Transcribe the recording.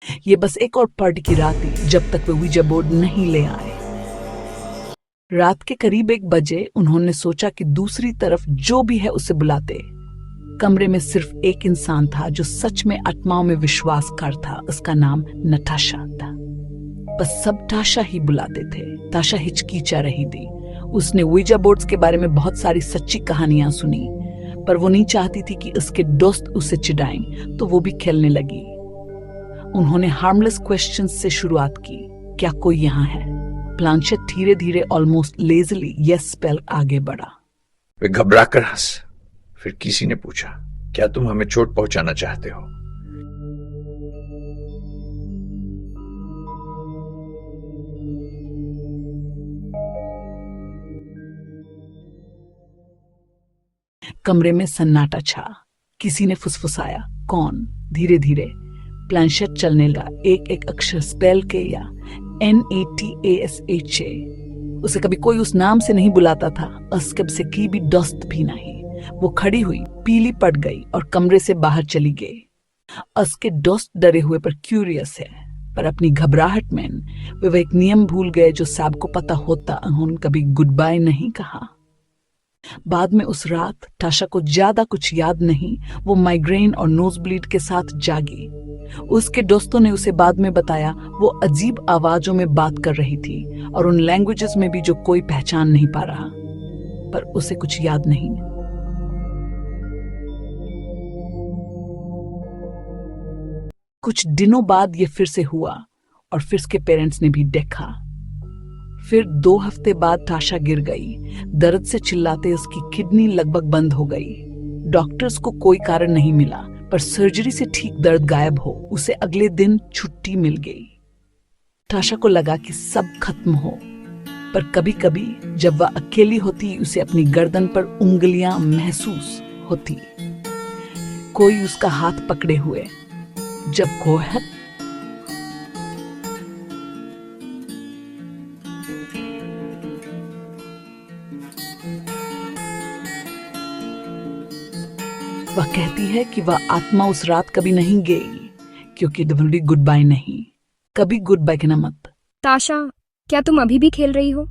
ये बस एक और पार्टी की रात थी जब तक वे ouija बोर्ड नहीं ले आए। रात के करीब 1 बजे उन्होंने सोचा कि दूसरी तरफ जो भी है उसे बुलाते। कमरे में सिर्फ एक इंसान था जो सच में आत्माओं में विश्वास करता था। उसका नाम नताशा था। बस सब ताशा ही बुलाते थे। ताशा हिचकिचा रही थी। उसने ouija बोर्ड्स के बारे में बहुत सारी सच्ची कहानियां सुनी, पर वो नहीं चाहती थी कि उसके दोस्त उसे चिढ़ाएं, तो वो भी खेलने लगी। उन्होंने हार्मलेस क्वेश्चंस से शुरुआत की। क्या कोई यहाँ है? प्लांचेट धीरे धीरे ऑलमोस्ट लेजली यस स्पेल आगे बढ़ा। वे घबरा कर हंस। फिर किसी ने पूछा, क्या तुम हमें चोट पहुंचाना चाहते हो? कमरे में सन्नाटा छा। किसी ने फुसफुसाया, कौन? धीरे धीरे प्लांचेट चलने लगा। एक एक अक्षर स्पेल के या NATASHA। उसे कभी कोई उस नाम से नहीं बुलाता था। अस्कब से की भी दोस्त भी नहीं। वो खड़ी हुई, पीली पड़ गई और कमरे से बाहर चली गई। उसके दोस्त डरे हुए पर क्यूरियस है, पर अपनी घबराहट में वे एक नियम भूल गए जो साब को पता होता। उन्होंने कभी गुड बाय नहीं कहा। बाद में उस रात ताशा को ज्यादा कुछ याद नहीं। वो माइग्रेन और नोज ब्लीड के साथ जागी। उसके दोस्तों ने उसे बाद में बताया वो अजीब आवाजों में बात कर रही थी और उन लैंग्वेजेस में भी जो कोई पहचान नहीं पा रहा, पर उसे कुछ याद नहीं। कुछ दिनों बाद ये फिर से हुआ और फिर उसके पेरेंट्स ने भी देखा। फिर 2 हफ्ते बाद ताशा गिर गई। दर्द से चिल्लाते उसकी किडनी लगभग बंद हो गई। डॉक्टर्स को कोई कारण नहीं मिला, पर सर्जरी से ठीक दर्द गायब हो उसे अगले दिन छुट्टी मिल गई। ताशा को लगा कि सब खत्म हो, पर कभी कभी जब वह अकेली होती उसे अपनी गर्दन पर उंगलियां महसूस होती, कोई उसका हाथ पकड़े हुए। जब कोहत वह कहती है कि वह आत्मा उस रात कभी नहीं गई, क्योंकि डब्ल्यू गुड बाय नहीं, कभी गुड बाय कहना मत। ताशा, क्या तुम अभी भी खेल रही हो?